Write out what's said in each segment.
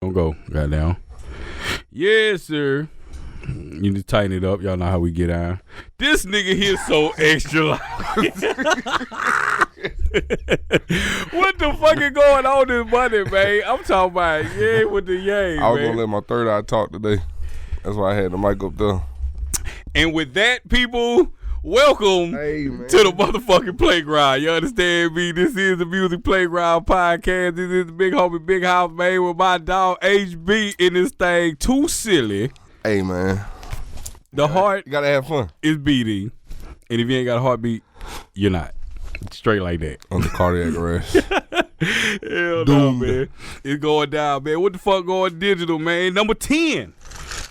Don't go. Goddamn. Yes, sir. You need to tighten it up. Y'all know how we get on. This nigga here so extra. What the fuck is going on this Monday, man? I'm talking about yay with the yay, I was going to let my third eye talk today. That's why I had the mic up there. And with that, people, welcome to the motherfucking playground. You understand me? This is the Music Playground Podcast. This is the Big Homie Big House, man, with my dog HB in this thing. Too silly. Hey, man. The heart you gotta have fun. Is beating. And if you ain't got a heartbeat, you're not. Straight like that. Under cardiac arrest. Hell no, man. It's going down, man. What the fuck going digital, man? Number 10.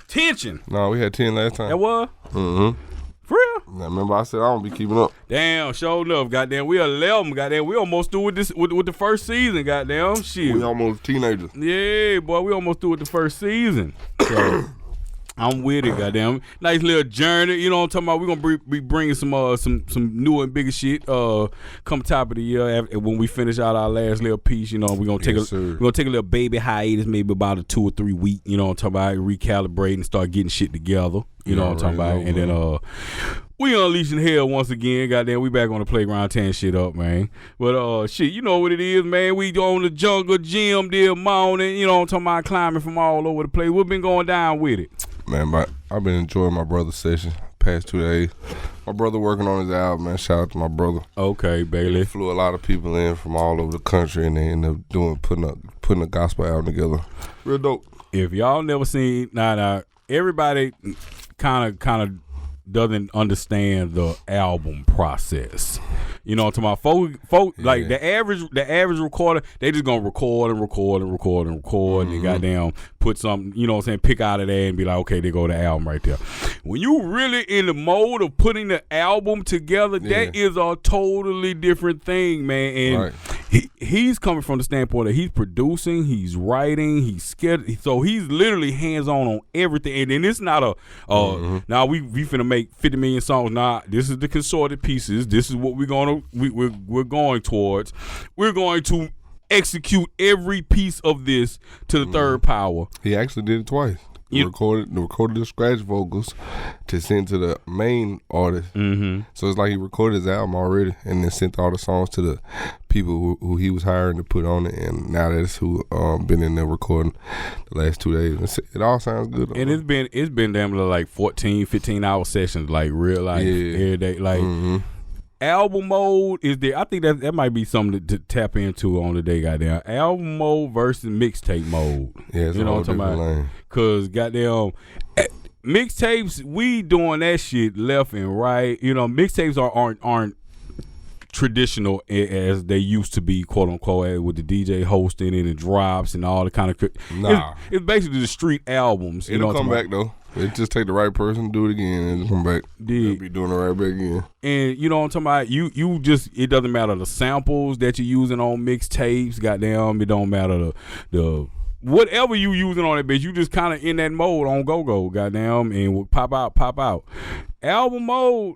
Tension. No, we had 10 last time. That was? Mm-hmm. For real? Now, remember I said I don't be keeping up. Damn, sure enough, goddamn. We 11, goddamn. We almost through with this with the first season, goddamn. Shit. We almost teenagers. Yeah, boy, we almost through with the first season. So I'm with it, goddamn. Nice little journey, you know what I'm talking about. We're gonna be bringing some new and bigger shit. Come top of the year when we finish out our last little piece. You know, we're gonna take a little baby hiatus, maybe about a 2 or 3 week. You know what I'm talking about. Recalibrate and start getting shit together. You know what I'm talking about. And then we unleashing hell once again, goddamn. We back on the playground tearing shit up, man. But shit, you know what it is, man. We on the jungle gym this morning. You know what I'm talking about. Climbing from all over the place. We've been going down with it. Man, I've been enjoying my brother's session past 2 days. My brother working on his album, man. Shout out to my brother. Okay, Bailey. He flew a lot of people in from all over the country, and they ended up putting a gospel album together. Real dope. If y'all never seen, everybody kind of doesn't understand the album process. You know what I'm talking about? Folk like the average recorder, they just gonna record and goddamn put something, you know what I'm saying, pick out of there and be like, okay, they go to the album right there. When you really in the mode of putting the album together, that is a totally different thing, man. And he's coming from the standpoint that he's producing, he's writing, he's scared, so he's literally hands-on on everything. And then it's not now we finna make 50 million songs. Nah, this is the consorted pieces. This is what we're going towards. We're going to execute every piece of this to the third power. He actually did it twice. Recorded the scratch vocals to send to the main artist. Mm-hmm. So it's like he recorded his album already and then sent all the songs to the people who he was hiring to put on it. And now that's who been in there recording the last 2 days. It all sounds good. And it's been damn like 14, 15 hour sessions, like real life every day. Like album mode is there. I think that might be something to tap into on the day, goddamn. Album mode versus mixtape mode. Yeah, it's you know what I'm talking about? Cause goddamn mixtapes, we doing that shit left and right. You know, mixtapes aren't traditional as they used to be, quote unquote, with the DJ hosting and the drops and all the kind of. It's basically the street albums. It'll come back though. It just take the right person, do it again, and come back. They'll be doing it right back again. And you know what I'm talking about? You just, it doesn't matter the samples that you're using on mixtapes, goddamn. It don't matter the whatever you using on that bitch. You just kind of in that mode on go, goddamn, and will pop out. Album mode,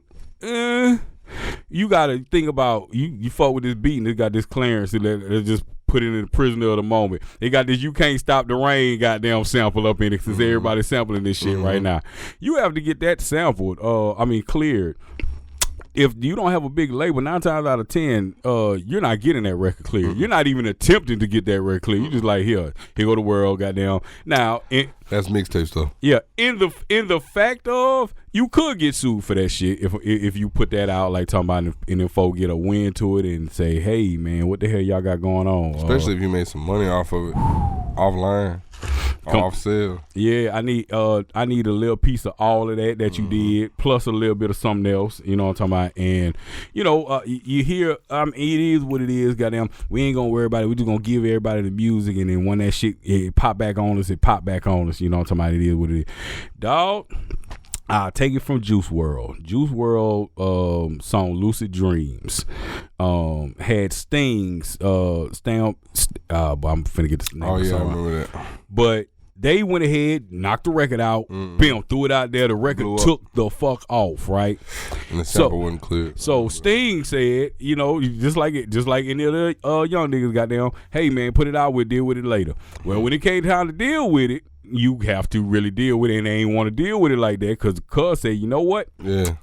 you gotta think about you fuck with this beat and it got this clearance that just put it in the prisoner of the moment. They got this "You Can't Stop the Rain" goddamn sample up in it since everybody's sampling this shit right now. You have to get that sampled, cleared. If you don't have a big label, 9 times out of 10, you're not getting that record cleared. You're not even attempting to get that record cleared. You just like, here go the world, goddamn. Now, that's mixtape stuff. Yeah, in the fact of you could get sued for that shit if you put that out, like talking about, and then folk get a win to it and say, hey man, what the hell y'all got going on? Especially if you made some money off of it, offline. Off sale. Yeah, I need a little piece of all of that you did, plus a little bit of something else. You know what I'm talking about? And you know, you hear, it is what it is. Goddamn, we ain't gonna worry about it. We just gonna give everybody the music, and then when that shit it pop back on us. You know what I'm talking about? It is what it is, dog. I'll take it from Juice WRLD. Juice WRLD song "Lucid Dreams" had Sting's I'm finna get this name. Oh yeah, I remember that. But They went ahead, knocked the record out, bam, threw it out there. The record took the fuck off, right? And the sample wasn't clear. So Sting said, just like any other young niggas goddamn, hey man, put it out, we'll deal with it later. Well, when it came time to deal with it, you have to really deal with it, and they ain't want to deal with it like that because Cuz said, you know what? Yeah.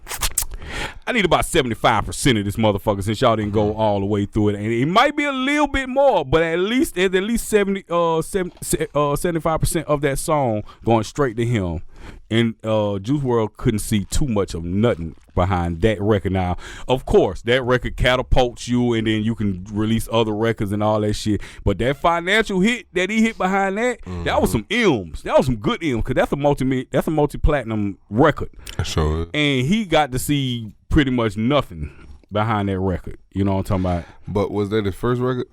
I need about 75% of this motherfucker since y'all didn't go all the way through it. And it might be a little bit more, but at least 75% of that song going straight to him. And Juice WRLD couldn't see too much of nothing behind that record. Now, of course, that record catapults you, and then you can release other records and all that shit. But that financial hit that he hit behind that, that was some M's. That was some good M's, because that's a multi-platinum record. Sure is. And he got to see pretty much nothing behind that record. You know what I'm talking about? But was that his first record?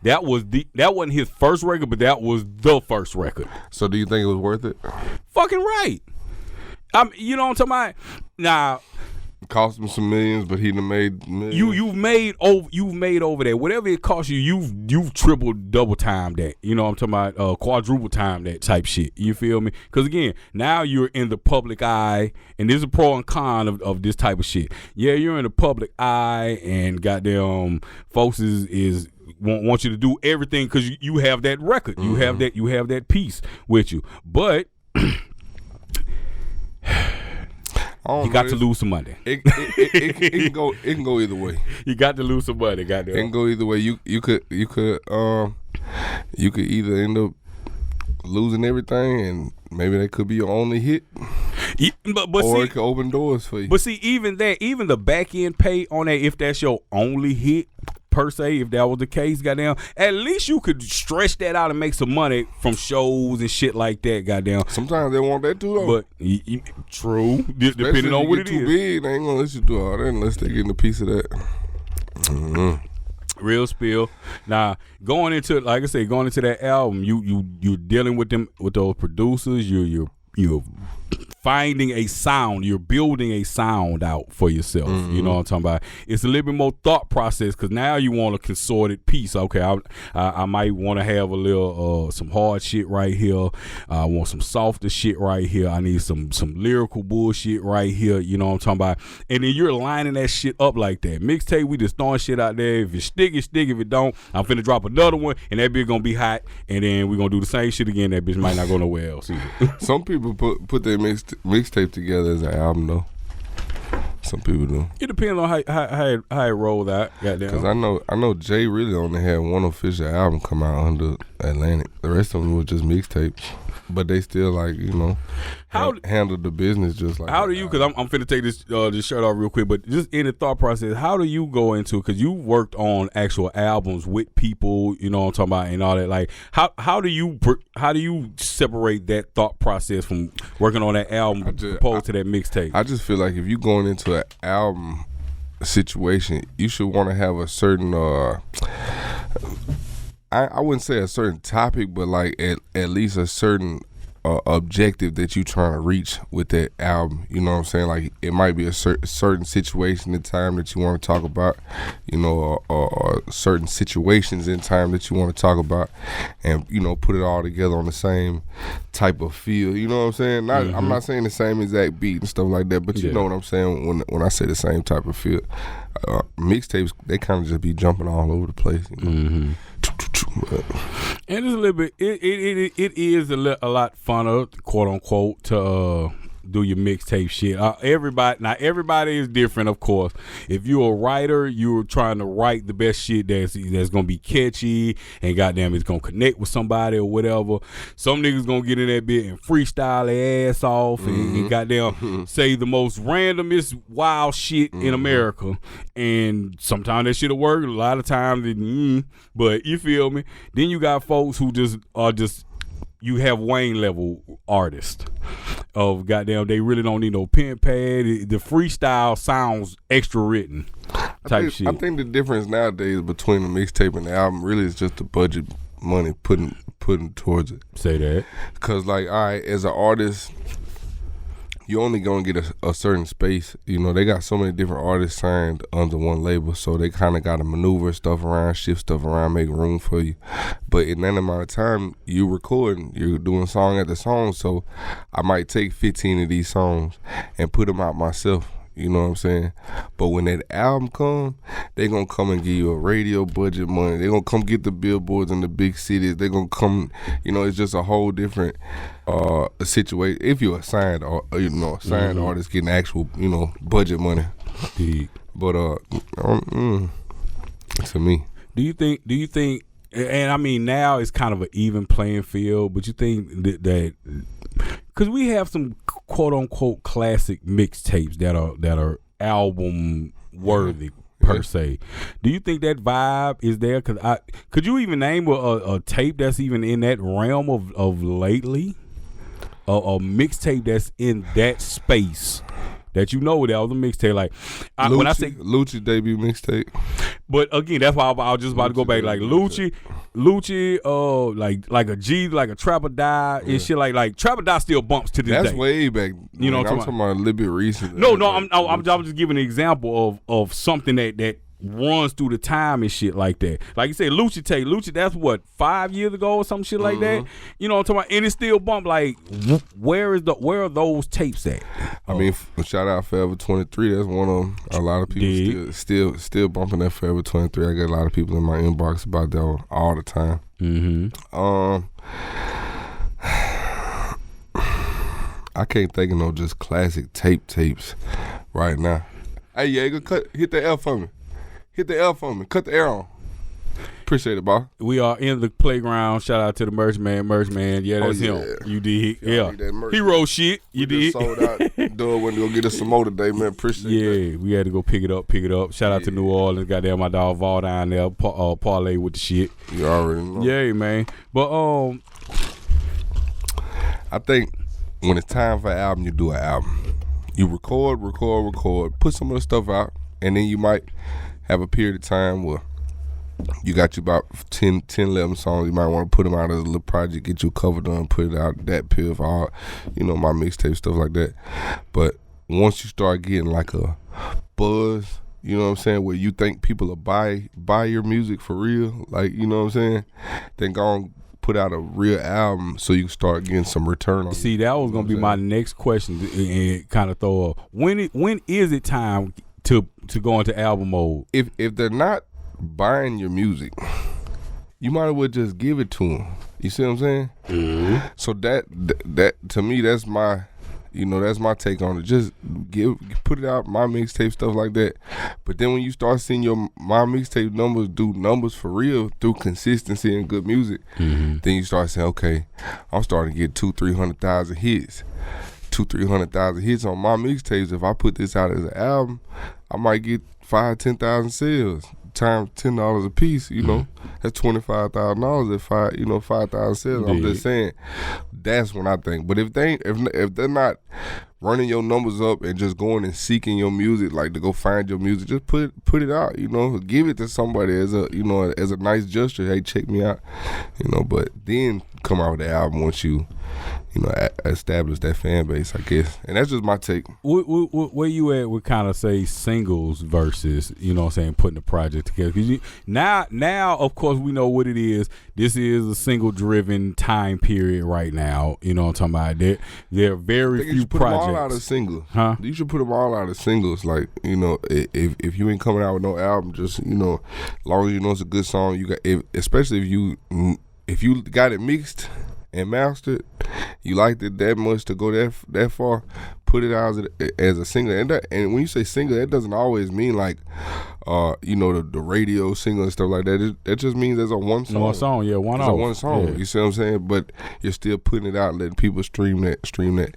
That wasn't his first record, but that was the first record. So do you think it was worth it? Fucking right. You know what I'm talking about? Now, it cost him some millions, but he done made millions. You've made over that. Whatever it cost you, you've tripled, double timed that. You know what I'm talking about? Quadruple time that type shit. You feel me? Because again, now you're in the public eye, and there's a pro and con of this type of shit. Yeah, you're in the public eye, and goddamn folks is want you to do everything because you have that record. You have that piece with you. But you got to lose some money. It can go either way. You got to lose some money, goddamn. It can go either way. You could either end up losing everything, and maybe that could be your only hit. Or it could open doors for you. But see, even the back end pay on that, if that's your only hit per se, if that was the case, goddamn, at least you could stretch that out and make some money from shows and shit like that, goddamn. Sometimes they want that too, though. But true, depending on what it is. Too big, they ain't gonna let you do all that unless they getting a piece of that. Real spill. Now, going into that album, you're dealing with those producers. You're finding a sound. You're building a sound out for yourself. You know what I'm talking about? It's a little bit more thought process, because now you want a consorted piece. Okay, I might want to have a little some hard shit right here. I want some softer shit right here. I need some lyrical bullshit right here. You know what I'm talking about? And then you're lining that shit up like that. Mixtape, we just throwing shit out there. If it stick, it stick. If it don't, I'm finna drop another one, and that bitch gonna be hot, and then we're gonna do the same shit again. That bitch might not go nowhere else either. Some people put their mixtape together as an album, though. Some people do. It depends on how it rolled out. Goddamn. Because I know Jay really only had one official album come out under Atlantic. The rest of them was just mixtapes. But they still handle the business just like. How do you? Because I'm finna take this shirt off real quick. But just in the thought process, how do you go into? Because you worked on actual albums with people, you know what I'm talking about, and all that. Like, how do you separate that thought process from working on that album opposed to that mixtape? I just feel like if you going into an album situation, you should want to have a certain. I wouldn't say a certain topic, but like at least a certain objective that you trying to reach with that album. You know what I'm saying? Like, it might be a certain situation in time that you want to talk about, you know, or certain situations in time that you want to talk about, and, you know, put it all together on the same type of feel. You know what I'm saying? I'm not saying the same exact beat and stuff like that, but you know what I'm saying when I say the same type of feel. Mixtapes, they kind of just be jumping all over the place. You know? And it's a little bit. It is a lot funner, quote unquote, to do your mixtape shit. Everybody is different, of course. If you're a writer, you're trying to write the best shit that's gonna be catchy and goddamn it's gonna connect with somebody or whatever. Some niggas gonna get in that bit and freestyle their ass off and goddamn say the most randomest wild shit in America. And sometimes that shit'll work. A lot of times, but you feel me? Then you got folks who are just. You have Wayne level artists of goddamn, they really don't need no pen pad. The freestyle sounds extra written type shit. I think the difference nowadays between the mixtape and the album really is just the budget money putting towards it. Say that. Because, like, all right, as an artist, you only gonna get a certain space. You know, they got so many different artists signed under one label, so they kind of got to maneuver stuff around, shift stuff around, make room for you. But in that amount of time, you recording, you're doing song after song, so I might take 15 of these songs and put them out myself. You know what I'm saying? But when that album come, they gonna come and give you a radio budget money. They gonna come get the billboards in the big cities. They gonna come, you know, it's just a whole different situation. If you're a signed, artist getting actual, you know, budget money. But to me, do you think? And I mean, now it's kind of an even playing field. But you think that because we have some quote unquote classic mixtapes that are album worthy per se. Do you think that vibe is there? Could you even name a tape that's even in that realm of lately? A mixtape that's in that space that you know that was a mixtape. Like when I say Lucci debut mixtape. But again, that's why I was just about to go back. Like Lucci, like a G, like a Trapper Die and shit. Like Trapper Die still bumps to this day. That's way back. You know, I'm talking about a little bit recent. No, I'm just giving an example of something that runs through the time and shit like that. Like you said, Lucci, that's what, 5 years ago or some shit like that. You know what I'm talking about? And it still bump. Like, where are those tapes at? I mean, shout out Forever 23. That's one of them. A lot of people still bumping that Forever 23. I get a lot of people in my inbox about that all the time. I can't think of no just classic tapes right now. Hey, Yeager, hit the L for me. Hit the L for me. Cut the air on. Appreciate it, boss. We are in the playground. Shout out to the merch man. Yeah, that's him. You did. Yeah. Hero shit. You did. Sold out. Doug went to go get us some more today, man. Appreciate that. Yeah, we had to go pick it up. Shout out to New Orleans. Goddamn, my dog Vol down there. Parlay with the shit. You already know. Yeah, man. But I think when it's time for an album, you do an album. You record, put some of the stuff out, and then you might have a period of time where you got you about 10, 11 songs. You might want to put them out as a little project, get you a cover done, put it out that pill for all, you know, my mixtape, stuff like that. But once you start getting like a buzz, you know what I'm saying, where you think people will buy your music for real, like, you know what I'm saying, then go on, put out a real album so you can start getting some return on it. See, that was gonna be my next question, and kind of throw up. When is it time to go into album mode? If they're not buying your music, you might as well just give it to them. You see what I'm saying? Mm-hmm. So that to me, that's my, you know, that's my take on it. Just put it out, my mixtape, stuff like that. But then when you start seeing my mixtape numbers do numbers for real through consistency and good music, then you start saying, okay, I'm starting to get 200,000-300,000 hits. 200,000-300,000 hits on my mixtapes. If I put this out as an album, I might get 5,000-10,000 sales times $10 a piece. You know, that's $25,000 at 5,000 sales. I'm just saying, that's when I think. But if they're not running your numbers up and just going and seeking your music, like to go find your music, just put it out. You know, give it to somebody as a nice gesture. Hey, check me out. You know, but then come out with the album once you establish that fan base, I guess. And that's just my take. Where you at with kind of say singles versus, you know what I'm saying, putting the project together? Because now, of course, we know what it is. This is a single-driven time period right now. You know what I'm talking about? There are very few projects. You should put them all out as singles. Huh? You should put them all out as singles. Like, you know, if you ain't coming out with no album, just, you know, as long as you know it's a good song, you got, especially if you got it mixed and mastered, you liked it that much to go that far, put it out as a single. And when you say single, that doesn't always mean like, you know, the radio single and stuff like that. That just means there's a one song. One song, yeah, one off. One song. Yeah. You see what I'm saying? But you're still putting it out, letting people stream that.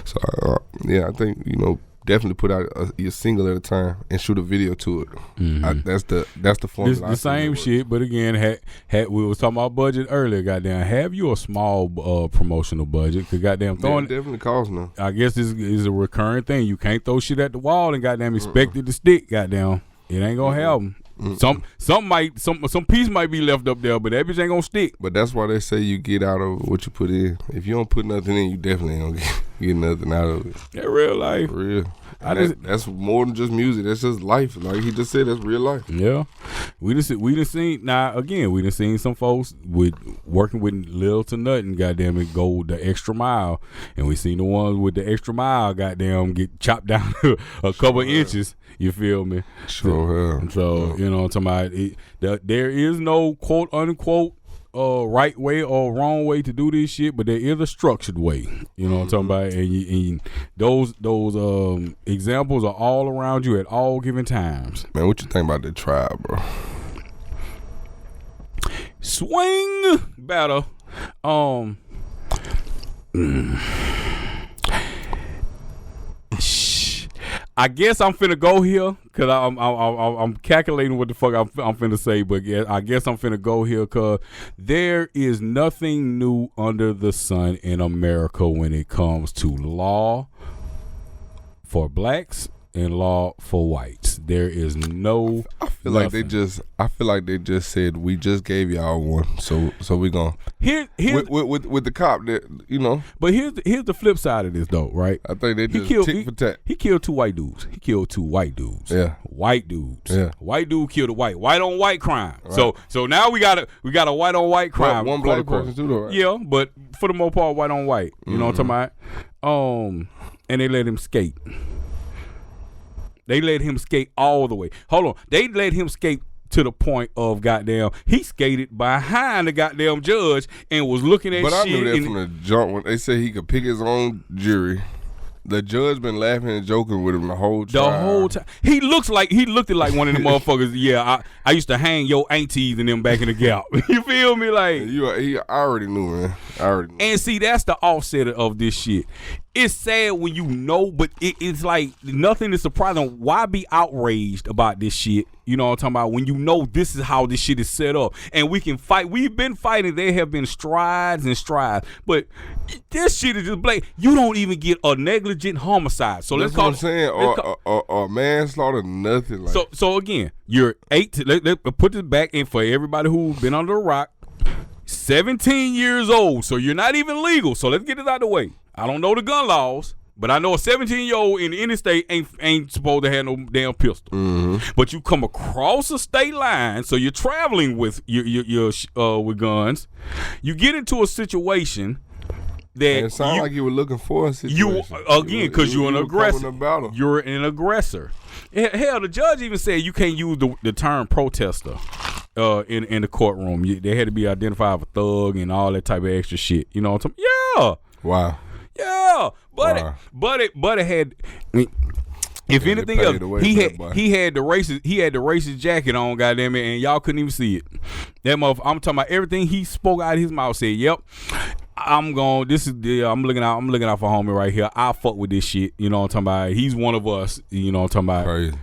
So yeah, I think, you know, definitely put out your single at a time and shoot a video to it. That's the formula. The same shit, but again, we was talking about budget earlier. Goddamn, have you a small promotional budget? Because goddamn, throwing it definitely costs now. I guess this is a recurring thing. You can't throw shit at the wall and goddamn expect it to stick. Goddamn, it ain't gonna help them. Some piece might be left up there, but that bitch ain't gonna stick. But that's why they say you get out of what you put in. If you don't put nothing in, you definitely ain't gonna get. get nothing out of it. That real life. For real. That's more than just music. That's just life. Like he just said, that's real life. Yeah, we done seen. Now again, we done seen some folks working with little to nothing. Goddamn it, go the extra mile, and we seen the ones with the extra mile. Goddamn, get chopped down a couple inches. You feel me? Sure. So you know what I'm talking about. There is no quote unquote right way or wrong way to do this shit, but there is a structured way. You know what I'm talking about, and those examples are all around you at all given times. Man, what you think about the tribe, bro? Swing battle. I guess I'm finna go here because I'm calculating what the fuck I'm finna say, but yeah, I guess I'm finna go here because there is nothing new under the sun in America when it comes to law for blacks and law for whites. There is no. I feel like they just said we just gave y'all one, so we gonna with the cop that you know. But here's the flip side of this though, right? I think they just tick for tat. He killed two white dudes. Yeah, white dudes. Yeah, white dude killed a white on white crime. Right. So now we got a white on white crime. One black person too, though, right? Yeah, but for the most part, white on white. You know what I'm talking about? And they let him skate. They let him skate all the way. Hold on. They let him skate to the point of goddamn, he skated behind the goddamn judge and was looking at shit. But I knew that from the jump when they said he could pick his own jury. The judge been laughing and joking with him the whole time. The whole time. He looked like one of them motherfuckers. Yeah, I used to hang your aunties and them back in the Gap. You feel me? Like I already knew, man. And see, that's the offset of this shit. It's sad when you know, but it's like nothing is surprising. Why be outraged about this shit? You know what I'm talking about? When you know this is how this shit is set up. And we can fight. We've been fighting. There have been strides and strides. But this shit is just blatant. You don't even get a negligent homicide. So that's what I'm saying. Or manslaughter, nothing like that. So again, you're 18. Let's put this back in for everybody who's been under a rock. 17 years old. So you're not even legal. So let's get this out of the way. I don't know the gun laws, but I know a 17-year-old in any state ain't supposed to have no damn pistol. Mm-hmm. But you come across a state line, so you're traveling with your with guns. You get into a situation that it sounds like you were looking for a situation. Because you're an aggressor. You're an aggressor. Hell, the judge even said you can't use the term protester in the courtroom. They had to be identified as a thug and all that type of extra shit. You know what I'm talking about? Yeah. Wow. Yeah, but it had. If anything else, he had the racist jacket on, goddamn it, and y'all couldn't even see it. That motherfucker, I'm talking about everything he spoke out of his mouth. Said, "Yep, I'm looking out for homie right here. I fuck with this shit. You know what I'm talking about? He's one of us. You know what I'm talking about? Crazy.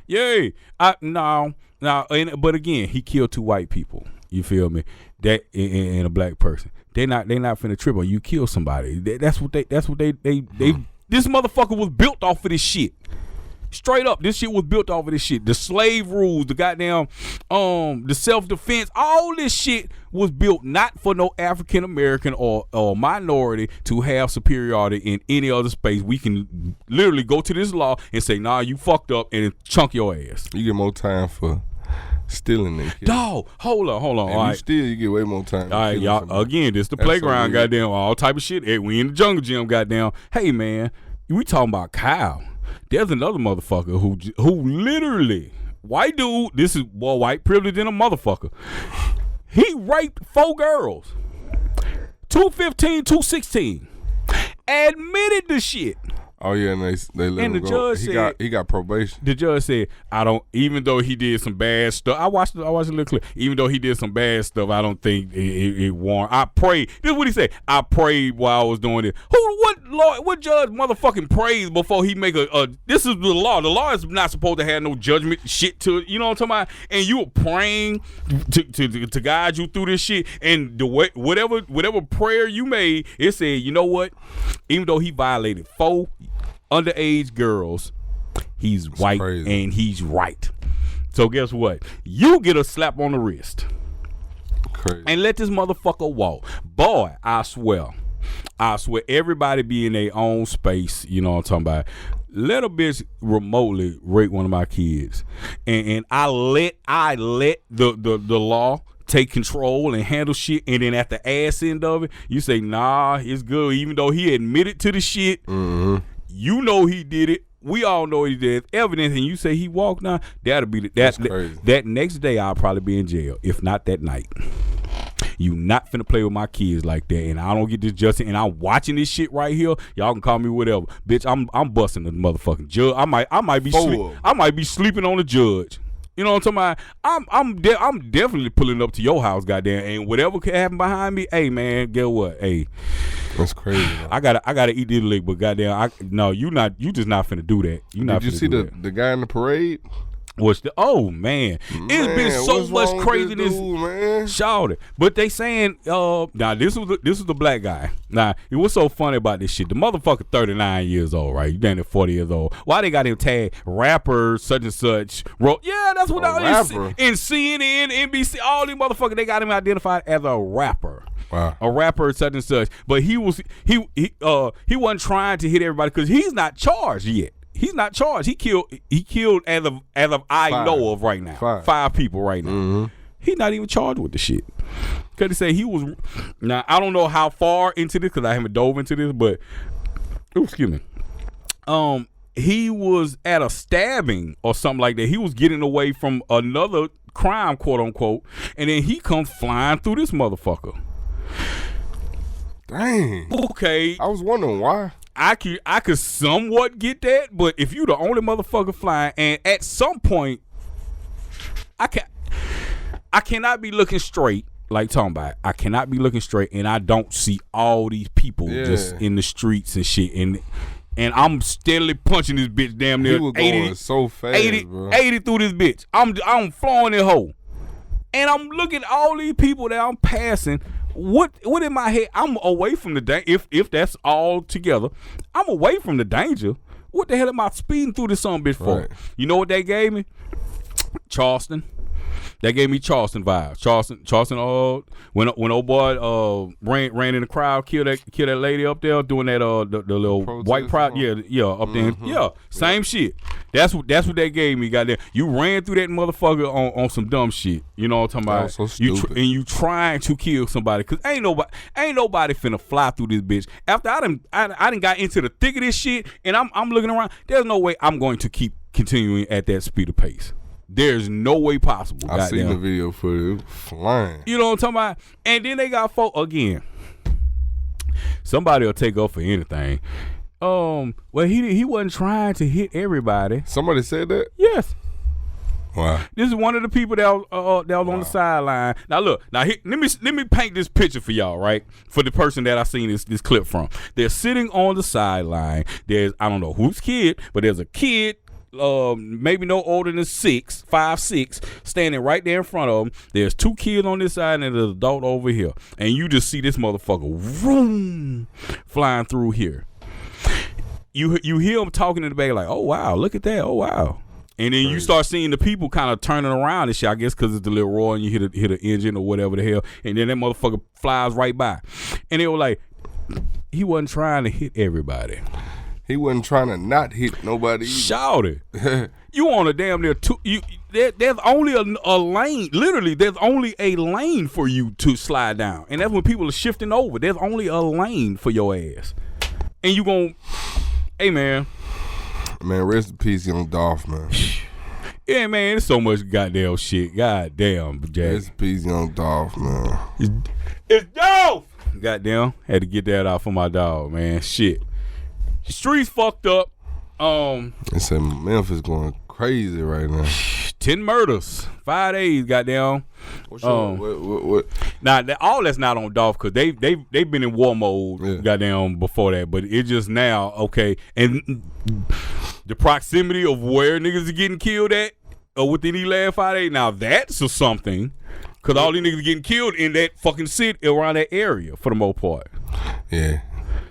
Yeah. But again, he killed two white people. You feel me? That and a black person. They not finna trip on you. Kill somebody. That's what they. This motherfucker was built off of this shit. Straight up, this shit was built off of this shit. The slave rules, the goddamn, the self-defense, all this shit was built not for no African American or minority to have superiority in any other space. We can literally go to this law and say, nah, you fucked up, and chunk your ass. You get more time for stealing that kid. Dog, hold on. And all right. You get way more time. All right, y'all. Again, this the playground, goddamn. All type of shit. Hey, we in the jungle gym, goddamn. Hey, man, we talking about Kyle. There's another motherfucker who literally, white dude. This is white privilege in a motherfucker. He raped 4 girls, 215, 216. Admitted the shit. Oh yeah, and they let him go. He got probation. The judge said, even though he did some bad stuff, I watched a little clip. Even though he did some bad stuff, I don't think it warrant. I prayed. This is what he said. I prayed while I was doing it. What judge motherfucking prays before he make a this is the law. The law is not supposed to have no judgment shit to it. You know what I'm talking about? And you were praying to guide you through this shit. And whatever prayer you made, it said, you know what? Even though he violated 4 underage girls, he's white and he's right. So guess what? You get a slap on the wrist. Crazy. And let this motherfucker walk. Boy, I swear. I swear, everybody be in their own space. You know what I'm talking about? Let a bitch remotely rape one of my kids, and I let the law take control and handle shit, and then at the ass end of it, you say, nah, it's good. Even though he admitted to the shit, you know he did it. We all know he did evidence, and you say he walked down. That'll be that next day. I'll probably be in jail, if not that night. You not finna play with my kids like that, and I don't get this justice. And I'm watching this shit right here. Y'all can call me whatever, bitch. I'm busting the motherfucking judge. I might be sleeping on the judge. You know what I'm talking about? I'm definitely pulling up to your house, goddamn. And whatever could happen behind me, hey man, guess what? Hey, that's crazy. Bro. I gotta eat this lick, but goddamn, you just not finna do that. Did you see the guy in the parade? Man, it's been so much craziness, shouted. But they saying, now this was the black guy. Now, it was so funny about this shit. The motherfucker 39 years old, right? You down there 40 years old. Why they got him tagged rapper such and such? Yeah, that's what in CNN, NBC, all these motherfuckers, they got him identified as a rapper. Wow. A rapper such and such. But he wasn't trying to hit everybody because he's not charged yet. He's not charged. He killed as of I know of right now. Five people right now. Mm-hmm. He's not even charged with the shit. Cause they say he was. Now I don't know how far into this because I haven't dove into this, but excuse me. He was at a stabbing or something like that. He was getting away from another crime, quote unquote, and then he comes flying through this motherfucker. Dang. Okay. I was wondering why. I could somewhat get that, but if you the only motherfucker flying, and at some point, I cannot be looking straight, like talking about. I cannot be looking straight, and I don't see all these people just in the streets and shit, and I'm steadily punching this bitch damn near 80, so fast, 80, bro. 80 through this bitch. I'm flowing that hoe, and I'm looking at all these people that I'm passing. What in my head? I'm away from the danger. If that's all together, I'm away from the danger. What the hell am I speeding through this son bitch for? Right. You know what they gave me? Charleston. They gave me Charleston vibes. Charleston. When old boy ran in the crowd, killed that lady up there doing that the little protest white pride. Yeah, up there. Yeah, same shit. That's what they gave me. Goddamn, you ran through that motherfucker on some dumb shit. You know what I'm talking about? So stupid. You trying to kill somebody because ain't nobody finna fly through this bitch. After I done got into the thick of this shit, and I'm looking around. There's no way I'm going to keep continuing at that speed of pace. There's no way possible. I seen the video footage. It was flying. You know what I'm talking about? And then they got folk again. Somebody will take up for anything. Well, he wasn't trying to hit everybody. Somebody said that? Yes. Wow. This is one of the people that was on the sideline. Now look, let me paint this picture for y'all, right? For the person that I seen this clip from. They're sitting on the sideline. There's, I don't know whose kid, but there's a kid. Maybe no older than 5, 6, standing right there in front of them. There's 2 kids on this side and an adult over here, and you just see this motherfucker vroom, flying through here. You hear him talking in the back like, "Oh wow, look at that! Oh wow!" And then you start seeing the people kind of turning around and shit. I guess because it's the little roar and you hit an engine or whatever the hell, and then that motherfucker flies right by, and they were like, he wasn't trying to hit everybody. He wasn't trying to not hit nobody. Shout it. You on a damn near there's only a lane. Literally, there's only a lane for you to slide down. And that's when people are shifting over. There's only a lane for your ass. And you gon' hey man. Man, rest in peace, young Dolph, man. Yeah, man, there's so much goddamn shit. Goddamn, Jack. Rest in peace, young Dolph, man. It's Dolph! Goddamn. Had to get that out for my dog, man. Shit. Streets fucked up. They said Memphis going crazy right now. 10 murders, 5 days, goddamn. What? Now, all that's not on Dolph because they've been in war mode, goddamn, before that. But it's just now, okay. And the proximity of where niggas are getting killed at within these last 5 days, now that's something. Because all these niggas are getting killed in that fucking city around that area for the most part. Yeah.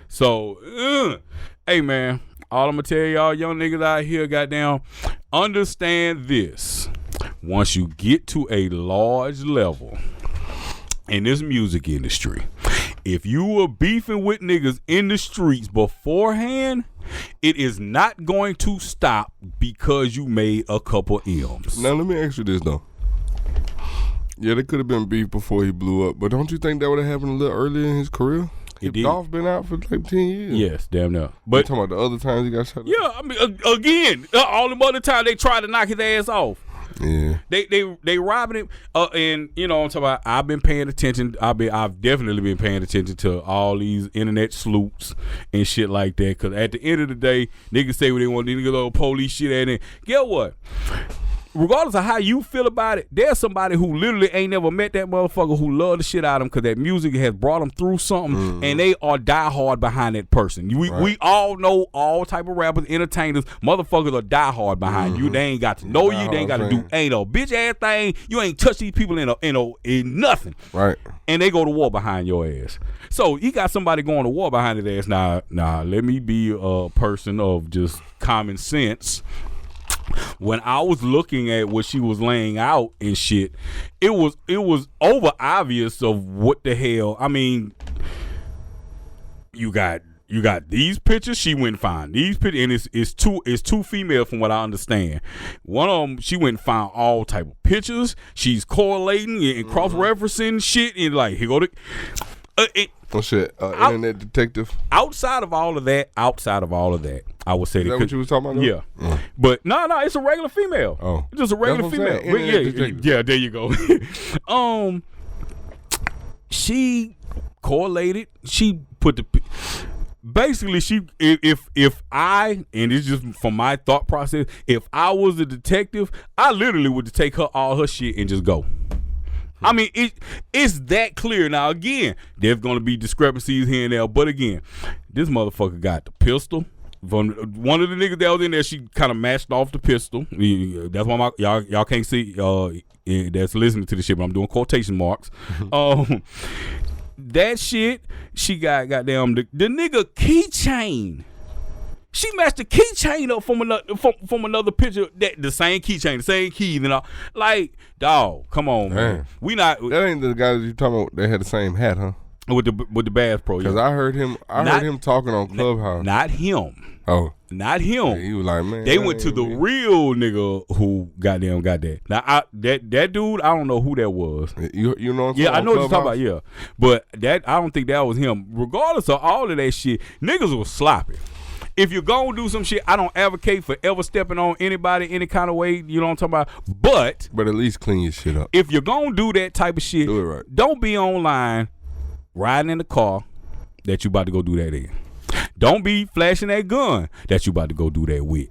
So, hey, man, all I'm going to tell y'all young niggas out here, goddamn, understand this. Once you get to a large level in this music industry, if you were beefing with niggas in the streets beforehand, it is not going to stop because you made a couple M's. Now let me ask you this though. Yeah, there could have been beef before he blew up, but don't you think that would have happened a little earlier in his career? Dolph been out for like 10 years. Yes, damn near. But you talking about the other times he got shut up? Yeah, I mean, again, all the other times they tried to knock his ass off. Yeah, they robbing him, and you know what I'm talking about. I've been paying attention. I've definitely been paying attention to all these internet sleuths and shit like that. Because at the end of the day, niggas say what they want. Niggas little police shit at it. Get what? Regardless of how you feel about it, there's somebody who literally ain't never met that motherfucker who love the shit out of him because that music has brought them through something, and they are diehard behind that person. We all know all type of rappers, entertainers, motherfuckers are diehard behind you. They ain't got to know you. They ain't got to do ain't no bitch ass thing. You ain't touch these people in nothing. Right. And they go to war behind your ass. So you got somebody going to war behind his ass. Nah, let me be a person of just common sense. When I was looking at what she was laying out and shit, it was over obvious of what the hell. I mean, you got these pictures. She went find these pictures, and it's two female from what I understand. One of them, she went and found all type of pictures. She's correlating and cross referencing shit, and like here go the. Internet detective. Outside of all of that, I would say is that what you was talking about? Yeah, but no, it's a regular female. Oh, it's just a regular female. Yeah, there you go. She correlated. She put the basically if I, and it's just from my thought process, if I was a detective, I literally would take all her shit and just go. I mean, it's that clear. Now, again, there's going to be discrepancies here and there. But, again, this motherfucker got the pistol. From one of the niggas that was in there, she kind of matched off the pistol. That's why y'all can't see that's listening to the shit, but I'm doing quotation marks. That shit, she got goddamn the nigga keychain. She matched the keychain up from another picture. That the same keychain, the same keys, and all. Like, dog, come on, man. We not. That ain't the guys you talking about. They had the same hat, huh? With the Bass Pro. Because I heard him talking on Clubhouse. Not him. Oh, not him. Yeah, he was like, man. They went to the real nigga who goddamn got that. Now that dude, I don't know who that was. You know what I'm saying? Yeah, I know what you're talking about. Yeah, but that I don't think that was him. Regardless of all of that shit, niggas was sloppy. If you're going to do some shit, I don't advocate for ever stepping on anybody any kind of way, you know what I'm talking about? But at least clean your shit up. If you're going to do that type of shit, do it right. Don't be online riding in the car that you about to go do that in. Don't be flashing that gun that you about to go do that with.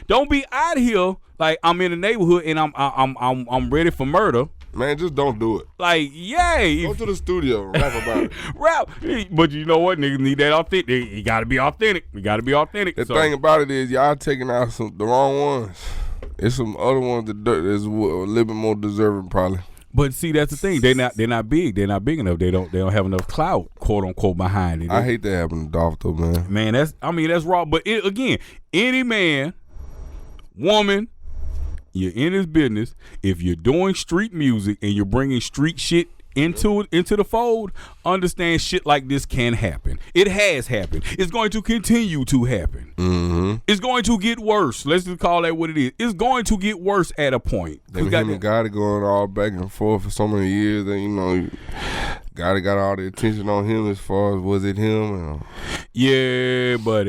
Don't be out here like I'm in the neighborhood and I'm ready for murder. Man, just don't do it. Like, yay. Go to the studio and rap about it. Rap. But you know what? Niggas need that authentic. You got to be authentic. The thing about it is y'all taking out the wrong ones. It's some other ones that's a little bit more deserving probably. But see, that's the thing. They're not big. They're not big enough. They don't have enough clout, quote unquote, behind it. I hate that happening to Dolph though, man. Man, that's raw. But again, any man, woman, you're in this business. If you're doing street music and you're bringing street shit into the fold, understand shit like this can happen. It has happened. It's going to continue to happen. Mm-hmm. It's going to get worse. Let's just call that what it is. It's going to get worse at a point. Him and Gotti going all back and forth for so many years, and you know, Gotti got all the attention on him as far as was it him? Yeah, but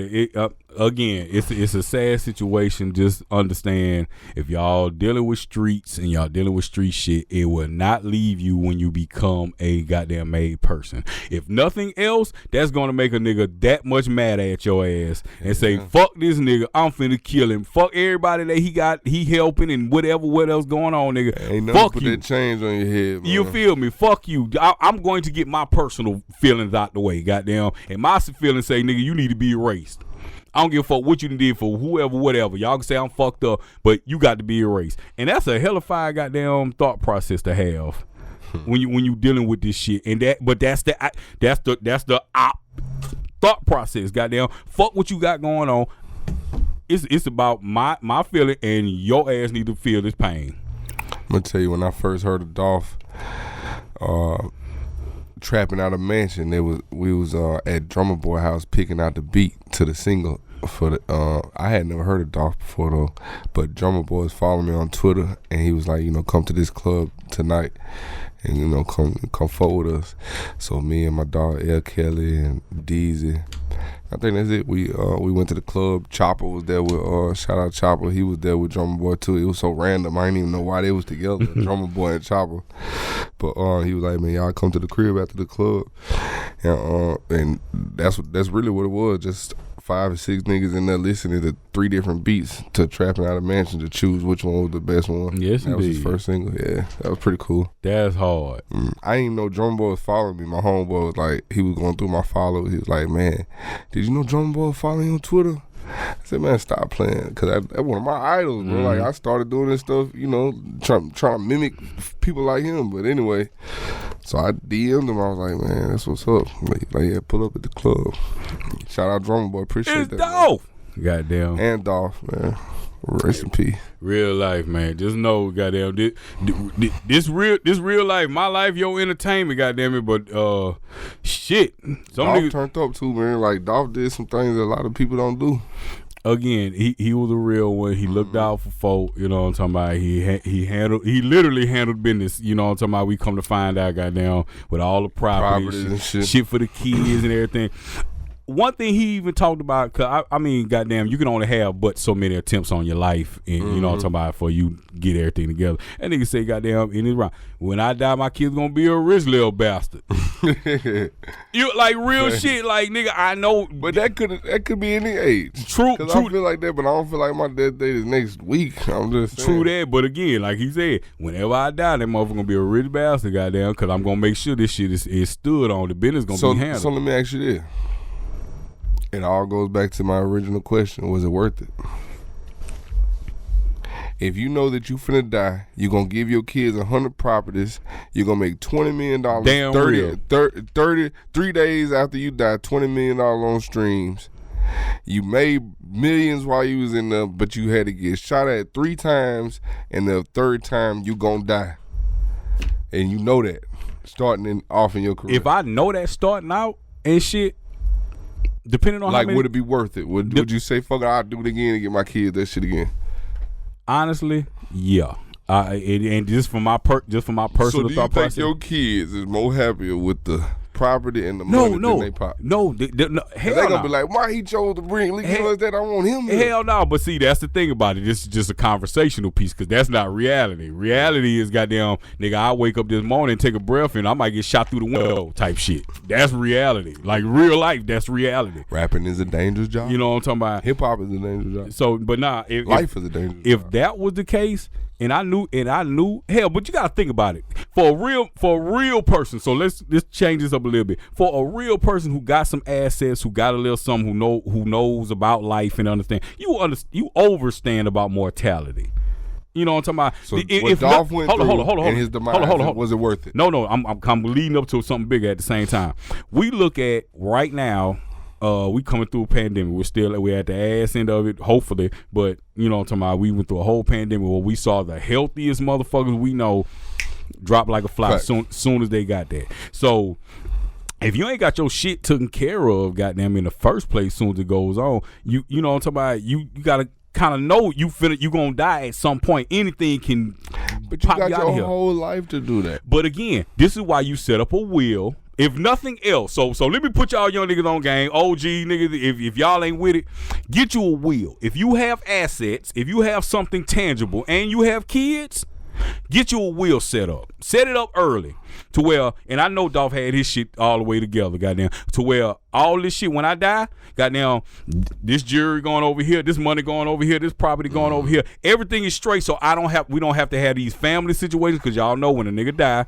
again, it's a sad situation. Just understand, if y'all dealing with streets and y'all dealing with street shit, it will not leave you when you become a goddamn made person. If nothing else, that's gonna make a nigga that much mad at your ass and say, fuck this nigga, I'm finna kill him. Fuck everybody that he helping and what else going on, nigga. Ain't fuck put you. That change on your head, man. You feel me? Fuck you. I'm going to get my personal feelings out the way, goddamn. And my feelings say, nigga, you need to be erased. I don't give a fuck what you did for whoever, whatever. Y'all can say I'm fucked up, but you got to be erased. And that's a hellified goddamn thought process to have when you dealing with this shit. And that's the thought process, goddamn. Fuck what you got going on. It's about my feeling, and your ass need to feel this pain. I'm gonna tell you, when I first heard of Dolph, Trapping Out a Mansion. We was at Drummer Boy house picking out the beat to the single for the. I had never heard of Dolph before though, but Drummer Boy was following me on Twitter, and he was like, come to this club tonight, and come forward with us. So me and my dog L. Kelly and Deezy. I think that's it. We went to the club. Chopper was there with shout out Chopper. He was there with Drummer Boy too. It was so random. I didn't even know why they was together. Drummer Boy and Chopper. But he was like, man, y'all come to the crib after the club, and that's really what it was. Just 5 or 6 niggas in there listening to 3 different beats to Trapping Out a Mansion to choose which one was the best one. Yes, that was his first single. Yeah, that was pretty cool. That's hard. I didn't even know Drummer Boy was following me. My homeboy was like, he was going through my followers. He was like, man, did you know Drummer Boy was following you on Twitter? I said, man, stop playing, because that's one of my idols, bro. Like, I started doing this stuff, trying to mimic people like him. But anyway, so I DM'd him. I was like, man, that's what's up. Like, yeah, pull up at the club. Shout out Drummer Boy. Appreciate that. Dolph. Goddamn. And Dolph, man. Rest in peace. Real life, man. Just know, goddamn, this real life, my life, your entertainment, goddamn it. But shit, Dolph turned up too, man. Like, Dolph did some things that a lot of people don't do. Again, he was a real one. He looked out for folk. You know what I'm talking about? He literally handled business. You know what I'm talking about? We come to find out, goddamn, with all the properties and shit for the kids and everything. One thing he even talked about, cause I mean, goddamn, you can only have but so many attempts on your life, and you know what I'm talking about, for you get everything together. And nigga say, goddamn, and it's right. When I die, my kid's gonna be a rich little bastard. You like real shit, like nigga. I know, but that could be any age. True. I feel like that, but I don't feel like my death date is next week. I'm just saying. True that, but again, like he said, whenever I die, that motherfucker gonna be a rich bastard, goddamn, because I'm gonna make sure this shit is stood on. The business gonna be handled. So let me ask you this. It all goes back to my original question. Was it worth it? If you know that you finna die, you're going to give your kids 100 properties, you're going to make $20 million. Damn 3 days after you die, $20 million on streams. You made millions while you was in there, but you had to get shot at 3 times, and the 3rd time you going to die. And you know that, off in your career. If I know that starting out and shit, depending on like, how many, would it be worth it? Would you say, fuck it, I'll do it again and get my kids that shit again? Honestly, yeah. And just from my personal thought process. So do you think your kids is more happier with the property and the money than they pop? No, hell they gonna be like, why he chose to bring us that? I want him to. Hell no, but see, that's the thing about it. This is just a conversational piece, because that's not reality. Reality is, goddamn, nigga, I wake up this morning, take a breath, and I might get shot through the window type shit. That's reality. Like real life, that's reality. Rapping is a dangerous job. You know what I'm talking about? Hip hop is a dangerous job. So, but nah, life is a dangerous job. If that was the case, and I knew, hell, but you gotta think about it. For a real person, so let's change this up a little bit. For a real person who got some assets, who got a little something, who knows about life and understand, you overstand about mortality. You know what I'm talking about? So if Dolph went through and his demise, was it worth it? No, I'm leading up to something bigger at the same time. We look at right now. We coming through a pandemic. We're at the ass end of it, hopefully. But you know what I'm talking about? We went through a whole pandemic where we saw the healthiest motherfuckers we know drop like a fly soon as they got there. So if you ain't got your shit taken care of, goddamn, in the first place, soon as it goes on, you know what I'm talking about? You gotta kind of know you gonna die at some point. Anything can but you pop got you out your here. whole life to do that. But again, this is why you set up a will. If nothing else, so let me put y'all young niggas on game. OG niggas, if y'all ain't with it, get you a will. If you have assets, if you have something tangible, and you have kids, get you a will set up. Set it up early to where, and I know Dolph had his shit all the way together, goddamn, to where all this shit, when I die, goddamn, this jury going over here, this money going over here, this property going over here, everything is straight. So we don't have to have these family situations, because y'all know when a nigga die,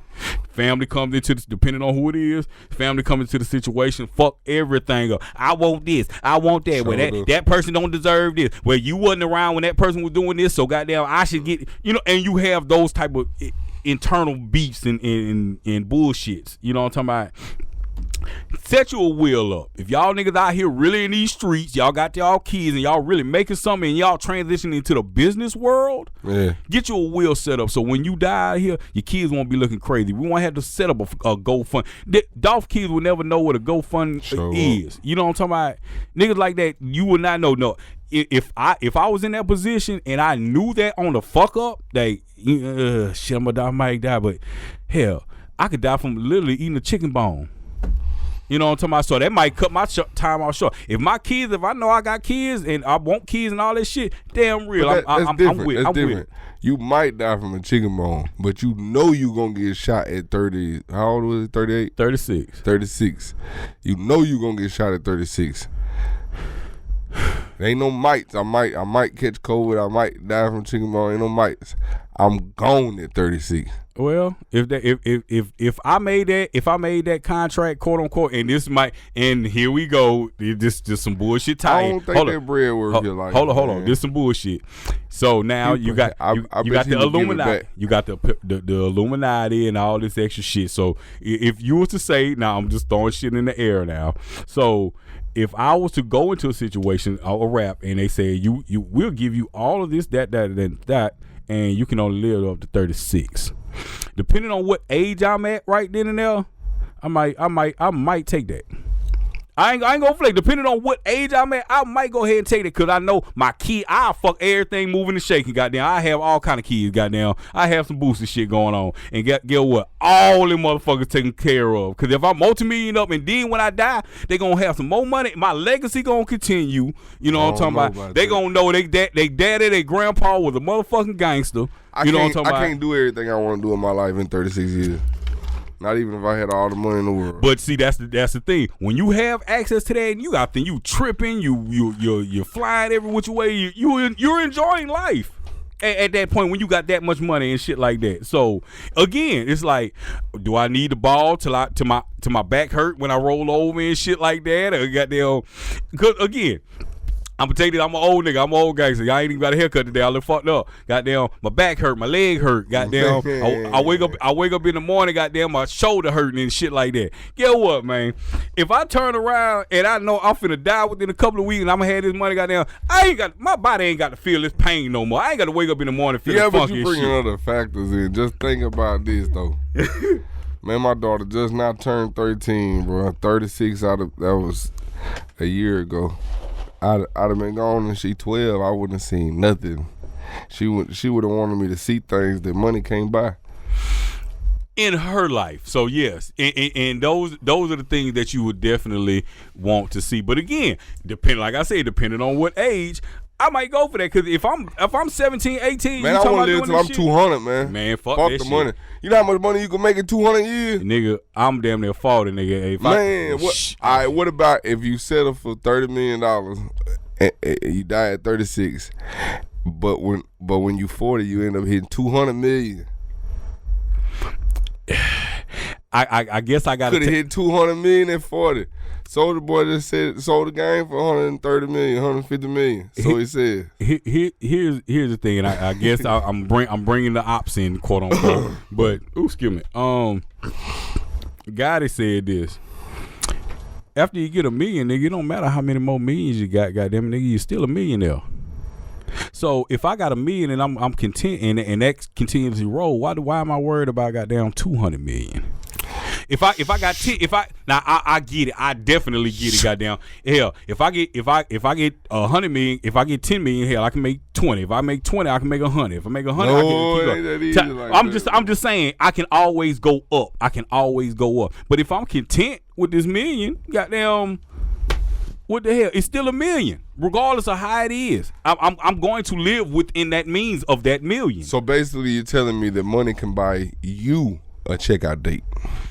family comes into this, depending on who it is, family comes into the situation, fuck everything up. I want this, I want that. Well, that person don't deserve this. Well, you wasn't around when that person was doing this, so goddamn, I should get, and you have those type of internal beefs and bullshits. You know what I'm talking about? Set your will up. If y'all niggas out here really in these streets, y'all got y'all kids and y'all really making something and y'all transitioning into the business world, get your will set up so when you die out here, your kids won't be looking crazy. We won't have to set up a GoFund. Dolph kids will never know what a GoFund is. You know what I'm talking about? Niggas like that, you will not know. No. If I was in that position and I knew that on the fuck up, that shit, I might die, but hell, I could die from literally eating a chicken bone. You know what I'm talking about? So that might cut my time off short. If I know I got kids and I want kids and all that shit, damn real. I'm with. You might die from a chicken bone, but you know you gonna get shot at 30. How old was it? 38? 36. 36. You know you gonna get shot at 36. There ain't no mites. I might catch COVID. I might die from chicken bone. Ain't no mites. I'm gone at 36. Well, if I made that contract, quote unquote, and here we go, this just some bullshit. I don't think that bread worth your life. Hold on, this some bullshit. So now you got the Illuminati, you got the Illuminati and all this extra shit. So if you was to say, now I'm just throwing shit in the air now. So if I was to go into a situation, a rap, and they say you will give you all of this, that, and you can only live up to 36. Depending on what age I'm at right then and there, I might take that. I ain't gonna flake. Depending on what age I'm at, I might go ahead and take it because I know my kid. I'll fuck everything moving and shaking. Goddamn, I have all kind of kids. Goddamn, I have some booster shit going on. And get what? All them motherfuckers taken care of. Because if I'm multi-million up and then when I die, they gonna have some more money. My legacy gonna continue. You know what I'm talking about? They gonna know they daddy, their grandpa was a motherfucking gangster. You know what I'm talking about? I can't do everything I want to do in my life in 36 years. Not even if I had all the money in the world. But see, that's the thing. When you have access to that, and you got you tripping, you're flying every which way. You're enjoying life at that point when you got that much money and shit like that. So again, it's like, do I need the ball till my back hurt when I roll over and shit like that? Or goddamn, because again, I'm gonna tell you that I'm an old nigga. I'm an old gangster. I ain't even got a haircut today. I look fucked up. Goddamn, my back hurt, my leg hurt. Goddamn, I wake up in the morning. Goddamn, my shoulder hurting and shit like that. Guess what, man? If I turn around and I know I'm finna die within a couple of weeks and I'm gonna have this money, goddamn, my body ain't got to feel this pain no more. I ain't got to wake up in the morning feeling funky. Yeah, but you bringing other factors in. Just think about this though. Man, my daughter just now turned 13, bro. 36 that was a year ago. I'd have been gone and she 12. I wouldn't have seen nothing. She would have wanted me to see things that money can't buy in her life. So yes, and those are the things that you would definitely want to see. But again, depending on what age, I might go for that. Because if I'm 17, 18, man, I want to live till I'm 200, man. Man, fuck the shit. Money. You know how much money you can make in 200 years? Nigga, I'm damn near 40, nigga. All right, what about if you settle for $30 million and you die at 36, but when you 40, you end up hitting 200 million? I guess I got to could have hit 200 million at 40. Soulja Boy just sold the game for 130 million, 150 million. So he said. Here's the thing, and I guess I'm bringing the ops in, quote unquote. But excuse me. Gotti said this. After you get a million, nigga, it don't matter how many more millions you got. Goddamn it, nigga, you're still a millionaire. So if I got a million and I'm content and that continues to roll, why am I worried about goddamn 200 million? If I got 10, I get it. I definitely get it. Goddamn, hell, if I get 100 million, if I get 10 million, hell, I can make 20. If I make 20, I can make 100. If I make 100, I can keep up. I'm just saying, I can always go up. But if I'm content with this million, goddamn, what the hell? It's still a million, regardless of how it is. I'm going to live within that means of that million. So basically, you're telling me that money can buy you a checkout date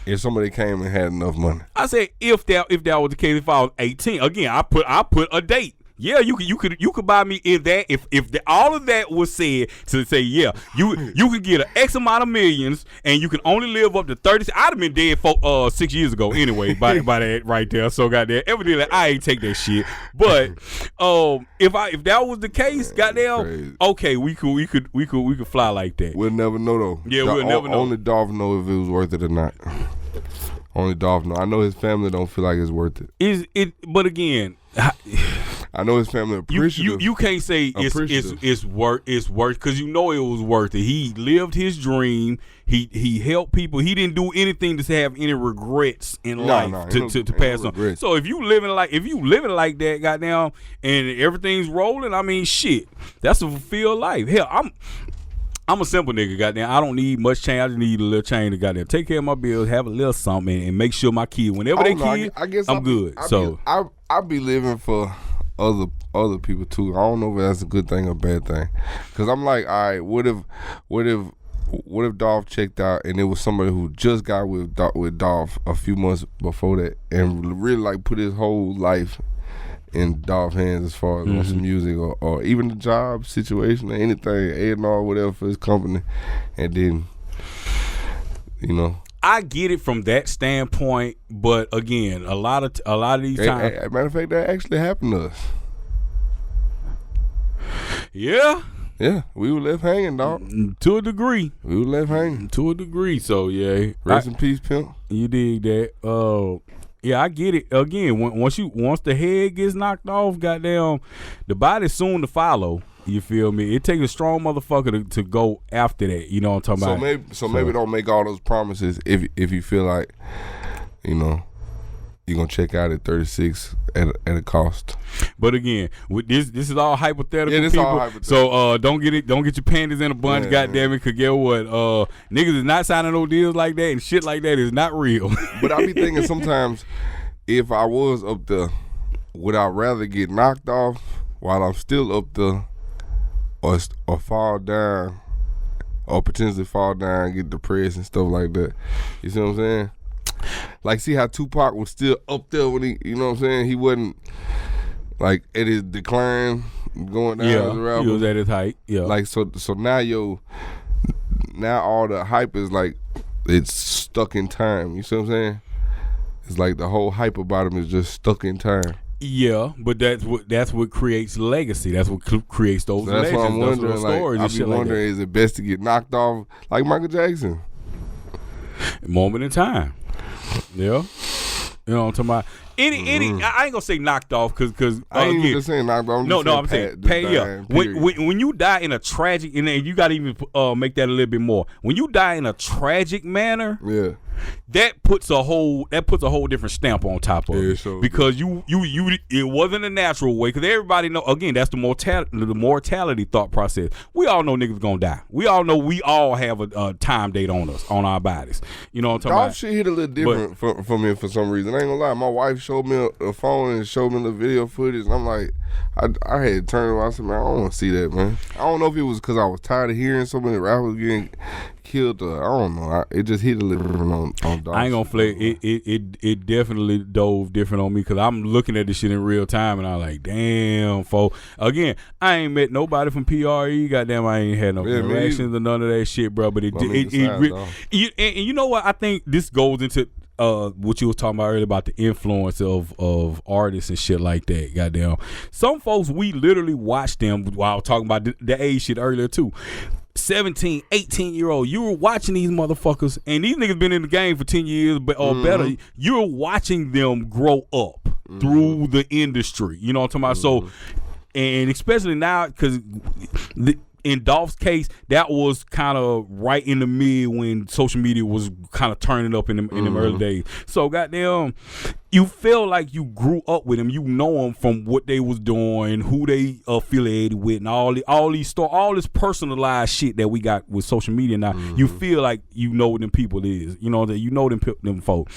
if somebody came and had enough money. I say if that was the case, if I was 18, again, I put a date. Yeah, you could buy me in that if all of that was said to say, yeah, you can get an X amount of millions and you can only live up to 30. I'd have been dead 6 years ago anyway by that right there. So goddamn, evidently I ain't take that shit. But if that was the case, goddamn, okay, we could fly like that. We'll never know though. Yeah, we'll never know. Only Dolph know if it was worth it or not. Only Dolph know. I know his family don't feel like it's worth it. But again, I know his family appreciative. You can't say it's worth because you know it was worth it. He lived his dream. He helped people. He didn't do anything to have any regrets in life to pass on. So if you living like that, goddamn, and everything's rolling, I mean, shit, that's a fulfilled life. Hell, I'm a simple nigga, goddamn. I don't need much change. I just need a little change to goddamn take care of my bills, have a little something, and make sure my kid, whenever I'm good. I be living for other people too. I don't know if that's a good thing or bad thing, because I'm like, all right, what if Dolph checked out and it was somebody who just got with Dolph a few months before that and really like put his whole life in Dolph's hands as far as on some music or even the job situation or anything, A&R, whatever for his company, and then, you know. I get it from that standpoint, but again, a lot of these times. Matter of fact, that actually happened to us. Yeah. Yeah, we were left hanging, dog. To a degree. We were left hanging. To a degree, so yeah. Rest in peace, pimp. You dig that? Yeah, I get it. Again, once the head gets knocked off, goddamn, the body's soon to follow. You feel me? It takes a strong motherfucker to go after that. You know what I'm talking about? So maybe don't make all those promises if you feel like, you know, you're gonna check out at 36 at a cost. But again, with this is all hypothetical. Yeah, this people. All hypothetical. So don't get your panties in a bunch, goddamn it. Cause get what? Niggas is not signing no deals like that, and shit like that is not real. But I be thinking sometimes, if I was up there, would I rather get knocked off while I'm still up there, or fall down, or potentially fall down, get depressed and stuff like that? You see what I'm saying? Like, see how Tupac was still up there when he, you know what I'm saying? He wasn't, like, at his decline, going down as a rapper. He was at his height, yeah. Like, so now all the hype is, like, it's stuck in time. You see what I'm saying? It's like the whole hype about him is just stuck in time. Yeah, but that's what creates legacy. That's what creates those legends. That's what I'm wondering. Those stories like, I be wondering, is it best to get knocked off like Michael Jackson? Moment in time. Yeah, you know what I'm talking about. I ain't gonna say knocked off because I ain't even saying knocked off. I'm saying pay up. When you die in a tragic, and then you gotta even make that a little bit more. When you die in a tragic manner, yeah, that puts a whole different stamp on top of it, because you it wasn't a natural way, because everybody know, again, that's the mortality thought process. We all know niggas gonna die. We all know we all have a time date on us, on our bodies. You know what I'm talking about? Shit hit a little different for me for some reason. I ain't gonna lie, my wife showed me a phone and showed me the video footage, and I'm like, I had to turn around. I said, man, I don't want to see that, man. I don't know if it was because I was tired of hearing so many rappers getting killed. I don't know. It just hit a little different on Dolph. I ain't gonna play. It definitely dove different on me, because I'm looking at this shit in real time, and I'm like, damn, folks. Again, I ain't met nobody from PRE. Goddamn, I ain't had no interactions or none of that shit, bro. But you know what? I think this goes into what you was talking about earlier about the influence of artists and shit like that. Goddamn, some folks, we literally watch them while talking about the age shit earlier too. 17, 18-year-old, you were watching these motherfuckers, and these niggas been in the game for 10 years or better. You're watching them grow up through the industry. You know what I'm talking about? So, and especially now, because in Dolph's case, that was kind of right in the mid when social media was kind of turning up in them early days. So goddamn, you feel like you grew up with them. You know them from what they was doing, who they affiliated with, and all this personalized shit that we got with social media now. You feel like you know what them people is. You know that you know them folk.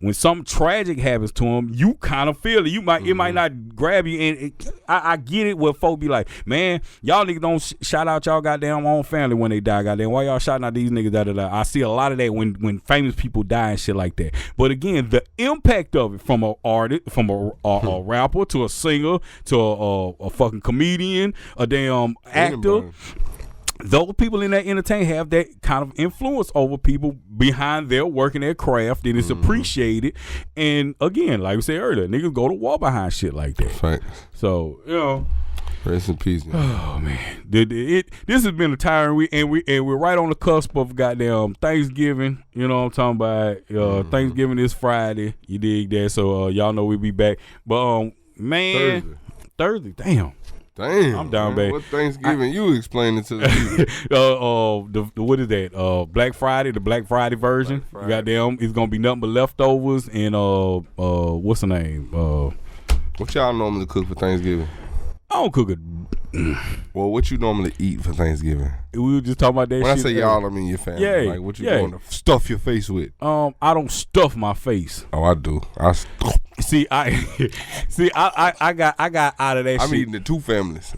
When something tragic happens to them, you kind of feel it. It might not grab you, and I get it where folk be like, man, y'all niggas don't shout out y'all goddamn own family when they die. Goddamn, why y'all shouting out these niggas? I see a lot of that when famous people die and shit like that. But again, the impact of it, from a artist, from a rapper to a singer to a fucking comedian, a damn actor. Those people in that entertainment have that kind of influence over people behind their work and their craft, and it's appreciated. And again, like we said earlier, niggas go to war behind shit like that. Right. So, you know. Rest in peace. Oh man, this has been a tiring week, and we're right on the cusp of goddamn Thanksgiving. You know what I'm talking about? Thanksgiving is Friday. You dig that? So y'all know we'll be back. But man, Thursday. Damn, I'm down, baby. What Thanksgiving you explaining to the people? What is that? Black Friday, the Black Friday version. Black Friday. Goddamn, it's gonna be nothing but leftovers and what's the name? What y'all normally cook for Thanksgiving? I don't cook it. Well, what you normally eat for Thanksgiving? We were just talking about that shit. When I say y'all, I mean your family. Yeah, like what you going to stuff your face with? I don't stuff my face. Oh, I do. I got out of that shit. I'm eating the two families.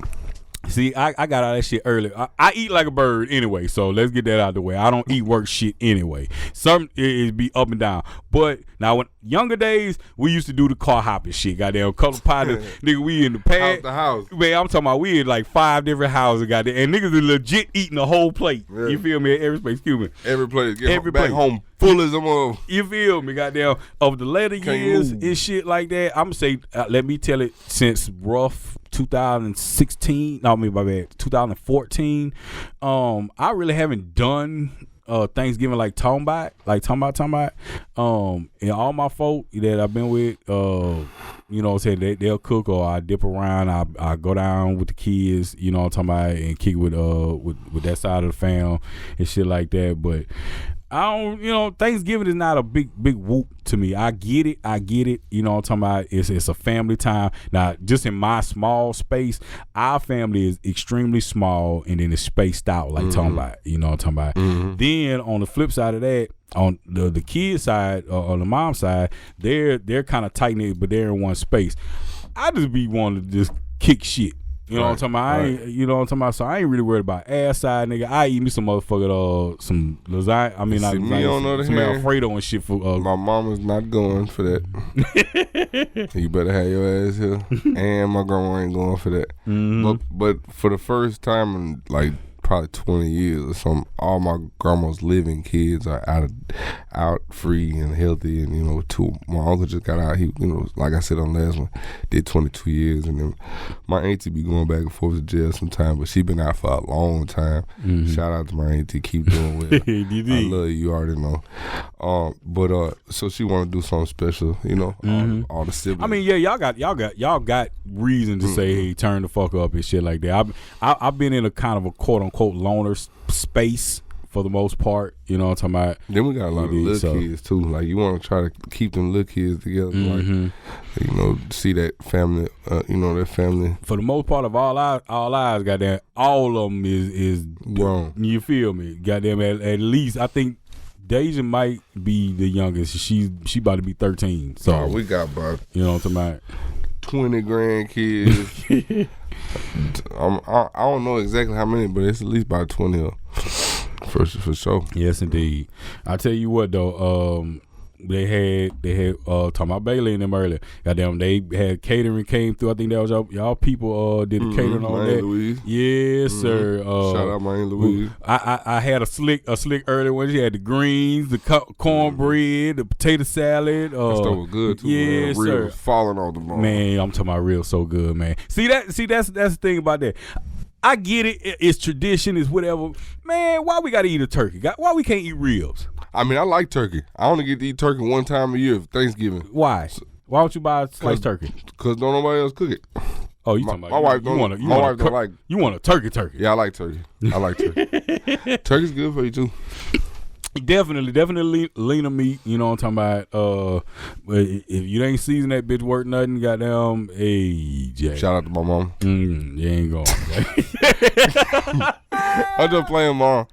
See, I got out of that shit early. I eat like a bird anyway, so let's get that out of the way. I don't eat work shit anyway. Some it be up and down. But now, when younger days, we used to do the car hopping shit. Goddamn, couple pilots, nigga, we in the pad. The house. Man, I'm talking about we in like 5 different houses, goddamn, and niggas are legit eating the whole plate. Yeah. You feel me? Every space, excuse me. Every plate. Get back home full as a mother. You feel me? Goddamn. Over the later years and shit like that, I'm gonna say, let me tell it, since rough 2016, no, I mean, my bad, 2014, I really haven't done Thanksgiving like talking about. And all my folk that I've been with, you know what I'm saying, they'll cook, or I dip around, I go down with the kids, you know what I'm talking about, and kick with that side of the fam and shit like that. But I don't, you know, Thanksgiving is not a big whoop to me. I get it, you know what I'm talking about. It's a family time. Now, just in my small space, our family is extremely small, and then it's spaced out, like talking about, you know what I'm talking about. Mm-hmm. Then on the flip side of that, on the kid side, on the mom side, they're kind of tight knit, but they're in one space. I just be wanting to just kick shit. You know what I'm talking about? You know what I'm talking about? So I ain't really worried about ass side, nigga. I eat me some motherfucking some lasagna. I mean, not lasagna, some Alfredo and shit for. My mama's not going for that. You better have your ass here. And my grandma ain't going for that. Mm-hmm. But for the first time in like probably 20 years or something, all my grandma's living kids are out free and healthy, and you know, my uncle just got out. He, you know, like I said on the last one, did 22 years, and then my auntie be going back and forth to jail sometime, but she been out for a long time. Mm-hmm. Shout out to my auntie, keep doing well. I love you already know. But so she want to do something special, you know, all the siblings. I mean, yeah, y'all got reason to say, hey, turn the fuck up and shit like that. I've been in a kind of a quote unquote loner space for the most part, you know what I'm talking about. Then we got a lot of little kids too. Like, you want to try to keep them little kids together, like, you know, see that family, you know, that family. For the most part of all eyes, goddamn, all of them is grown. You feel me? Goddamn, at least I think Deja might be the youngest. She about to be 13. So we got about, you know what I'm talking about, 20 grandkids. I don't know exactly how many, but it's at least about 20 for sure. Yes, indeed. I tell you what though, they had talking about Bailey and them earlier. Goddamn, they had catering came through. I think that was y'all people did the catering on that. Louise. Yes, sir. Shout out my Aunt Louise. I had a slick earlier one. She had the greens, the cornbread, the potato salad. That stuff was good too. Yes, man. sir. Was falling on the bone. Man, I'm talking about real so good, man. See that's the thing about that. I get it. It's tradition. It's whatever. Man, why we got to eat a turkey? Why we can't eat ribs? I mean, I like turkey. I only get to eat turkey one time a year for Thanksgiving. Why? Why don't you buy a sliced turkey? Because don't nobody else cook it. Oh, you talking about my wife don't like. You want a turkey? Yeah, I like turkey. Turkey's good for you too. Definitely leaner meat. You know what I'm talking about. If you ain't season that bitch worth nothing, goddamn. Hey, Jay. Shout out to my mom. You ain't going. I'm just playing, Mom.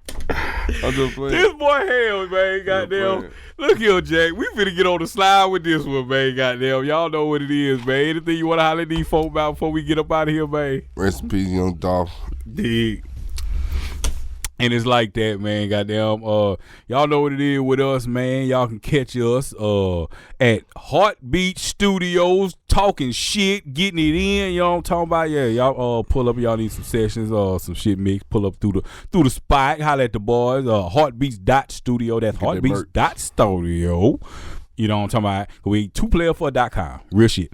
This boy hell, man. Goddamn. Look here, Jack. We finna get on the slide with this one, man. Goddamn. Y'all know what it is, man. Anything you want to holler at these folk about before we get up out of here, man? Rest in peace, young Dolph. Dig. And it's like that, man. Goddamn. Y'all know what it is with us, man. Y'all can catch us at Heartbeatz Studios, talking shit, getting it in. You know what I'm talking about? Yeah, y'all pull up. Y'all need some sessions or some shit mix. Pull up through the spot. Holla at the boys. Heartbeatz.studio. That's Heartbeatz.studio. You know what I'm talking about? We twoplayerfor.com. Real shit.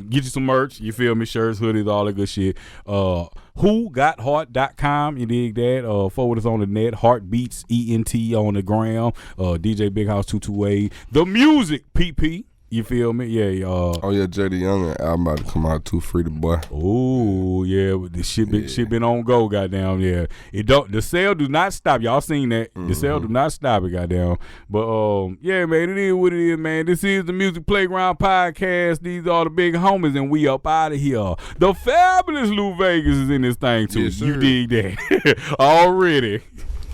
Get you some merch. You feel me? Shirts, hoodies, all that good shit. WhoGotHeart.com. You dig that? Forward us on the net. Heartbeatz, ENT on the gram. DJ Big House 228. The music, PP. You feel me? Yeah. Oh yeah, JD Young album about to come out too. Free the boy. Oh yeah, the shit been on go. Goddamn, yeah. The sale do not stop. Y'all seen that? The sale do not stop it. Goddamn. But yeah, man, it is what it is, man. This is the Music Playground Podcast. These are the big homies, and we up out of here. The fabulous Lou Vegas is in this thing too. Yes, you dig that already?